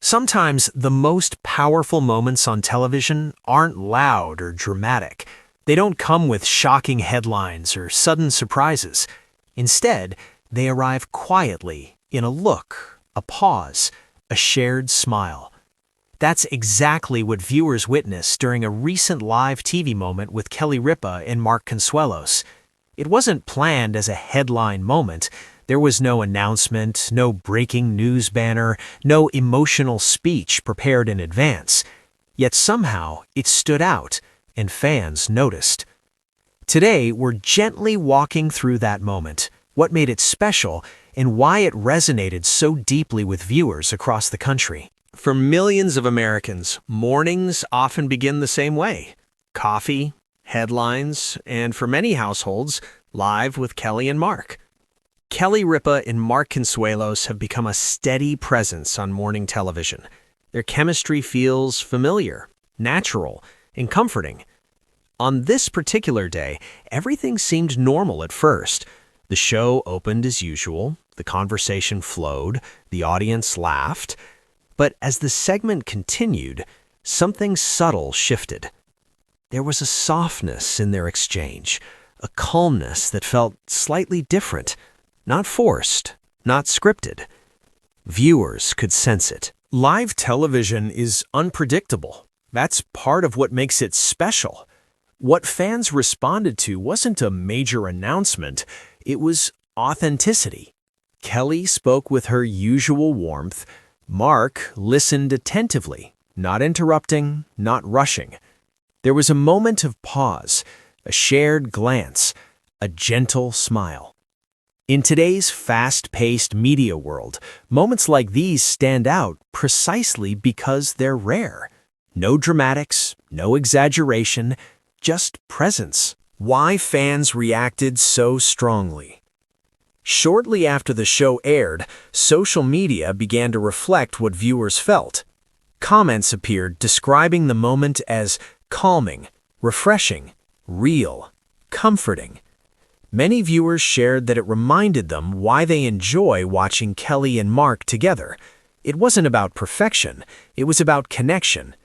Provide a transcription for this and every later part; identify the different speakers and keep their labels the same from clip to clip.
Speaker 1: Sometimes the most powerful moments on television aren't loud or dramatic. They don't come with shocking headlines or sudden surprises. Instead, they arrive quietly in a look, a pause, a shared smile. That's exactly what viewers witnessed during a recent live TV moment with Ripa and Mark Consuelos. It wasn't planned as a headline moment. There was no announcement, no breaking news banner, no emotional speech prepared in advance. Yet somehow it stood out, and fans noticed. Today, we're gently walking through that moment, what made it special, and why it resonated so deeply with viewers across the country. For millions of Americans, mornings often begin the same way. Coffee, headlines, and for many households, live with Kelly and Mark. Ripa and Mark Consuelos have become a steady presence on morning television. Their chemistry feels familiar, natural, and comforting. On this particular day, everything seemed normal at first. The show opened as usual, the conversation flowed, the audience laughed. But as the segment continued, something subtle shifted. There was a softness in their exchange, a calmness that felt slightly different. Not forced, not scripted. Viewers could sense it. Live television is unpredictable. That's part of what makes it special. What fans responded to wasn't a major announcement, it was authenticity. Kelly spoke with her usual warmth. Mark listened attentively, not interrupting, not rushing. There was a moment of pause, a shared glance, a gentle smile. In today's fast-paced media world, moments like these stand out precisely because they're rare. No dramatics, no exaggeration, just presence. Why fans reacted so strongly? Shortly after the show aired, social media began to reflect what viewers felt. Comments appeared describing the moment as calming, refreshing, real, comforting. Many viewers shared that it reminded them why they enjoy watching Kelly and Mark together. It wasn't about perfection, it was about connection.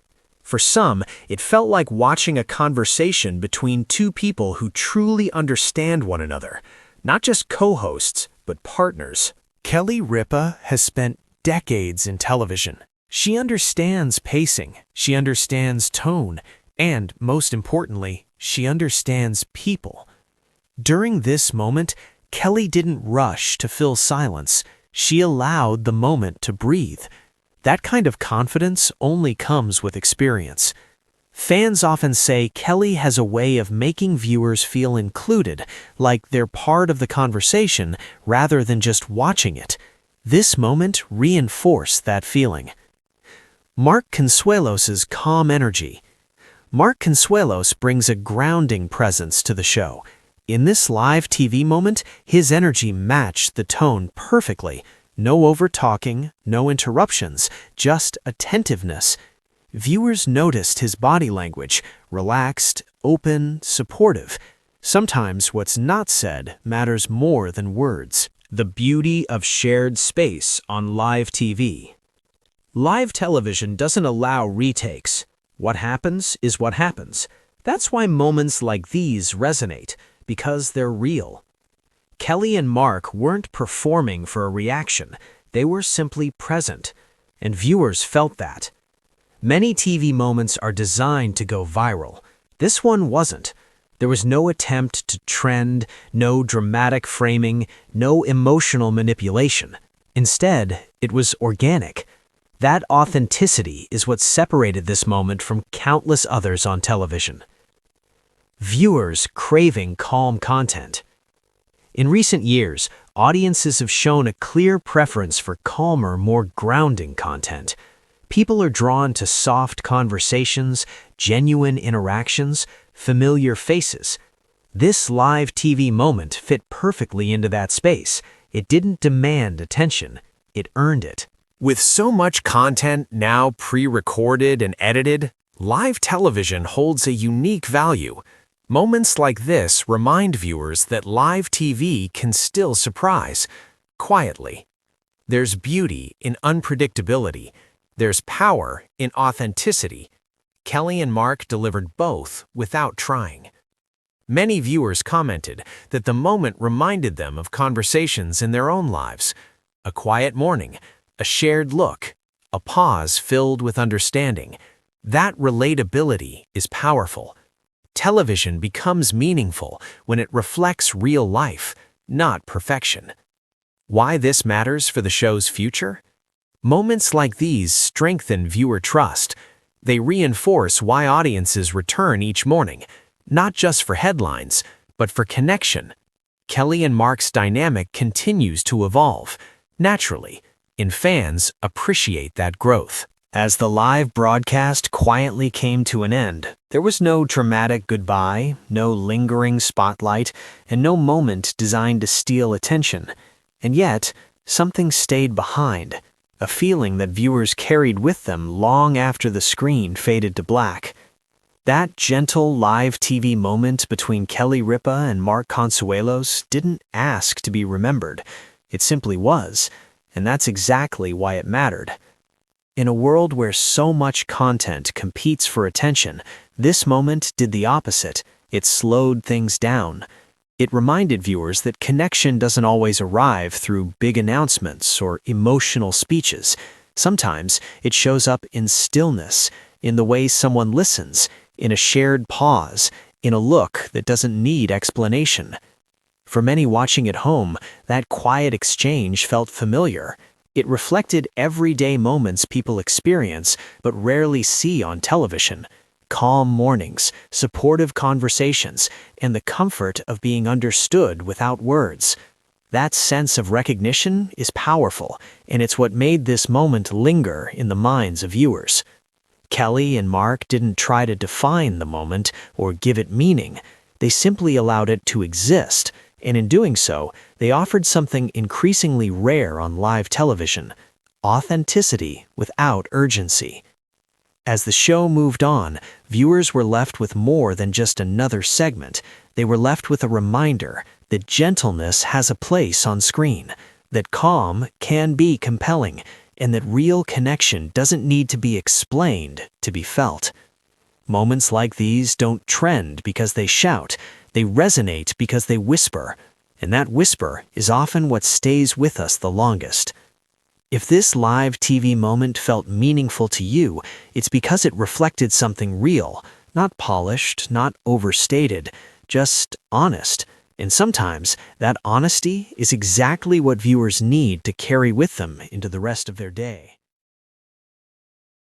Speaker 1: For some, it felt like watching a conversation between two people who truly understand one another, not just co-hosts, but partners. Ripa has spent decades in television. She understands pacing, she understands tone, and, most importantly, she understands people. During this moment, Kelly didn't rush to fill silence. She allowed the moment to breathe. That kind of confidence only comes with experience. Fans often say Kelly has a way of making viewers feel included, like they're part of the conversation rather than just watching it. This moment reinforced that feeling. Mark Consuelos' calm energy. Mark Consuelos brings a grounding presence to the show. In this live TV moment, his energy matched the tone perfectly. No over-talking, no interruptions, just attentiveness. Viewers noticed his body language, relaxed, open, supportive. Sometimes what's not said matters more than words. The beauty of shared space on live TV. Live television doesn't allow retakes. What happens is what happens. That's why moments like these resonate, because they're real. Kelly and Mark weren't performing for a reaction. They were simply present, and viewers felt that. Many TV moments are designed to go viral. This one wasn't. There was no attempt to trend, no dramatic framing, no emotional manipulation. Instead, it was organic. That authenticity is what separated this moment from countless others on television. Viewers craving calm content. In recent years, audiences have shown a clear preference for calmer, more grounding content. People are drawn to soft conversations, genuine interactions, familiar faces. This live TV moment fit perfectly into that space. It didn't demand attention, it earned it. With so much content now pre-recorded and edited, live television holds a unique value. Moments like this remind viewers that live TV can still surprise, quietly. There's beauty in unpredictability. There's power in authenticity. Kelly and Mark delivered both without trying. Many viewers commented that the moment reminded them of conversations in their own lives. A quiet morning, a shared look, a pause filled with understanding. That relatability is powerful. Television becomes meaningful when it reflects real life, not perfection. Why this matters for the show's future? Moments like these strengthen viewer trust. They reinforce why audiences return each morning, not just for headlines, but for connection. Kelly and Mark's dynamic continues to evolve, naturally, and fans appreciate that growth. As the live broadcast quietly came to an end, there was no dramatic goodbye, no lingering spotlight, and no moment designed to steal attention. And yet, something stayed behind, a feeling that viewers carried with them long after the screen faded to black. That gentle live TV moment between Kelly Ripa and Mark Consuelos didn't ask to be remembered. It simply was, and that's exactly why it mattered. In a world where so much content competes for attention, this moment did the opposite. It slowed things down. It reminded viewers that connection doesn't always arrive through big announcements or emotional speeches. Sometimes it shows up in stillness, in the way someone listens, in a shared pause, in a look that doesn't need explanation. For many watching at home, that quiet exchange felt familiar. It reflected everyday moments people experience but rarely see on television. Calm mornings, supportive conversations, and the comfort of being understood without words. That sense of recognition is powerful, and it's what made this moment linger in the minds of viewers. Kelly and Mark didn't try to define the moment or give it meaning. They simply allowed it to exist, and in doing so, they offered something increasingly rare on live television: authenticity without urgency. As the show moved on, viewers were left with more than just another segment. They were left with a reminder that gentleness has a place on screen, that calm can be compelling, and that real connection doesn't need to be explained to be felt. Moments like these don't trend because they shout. They resonate because they whisper, and that whisper is often what stays with us the longest. If this live TV moment felt meaningful to you, it's because it reflected something real, not polished, not overstated, just honest. And sometimes that honesty is exactly what viewers need to carry with them into the rest of their day.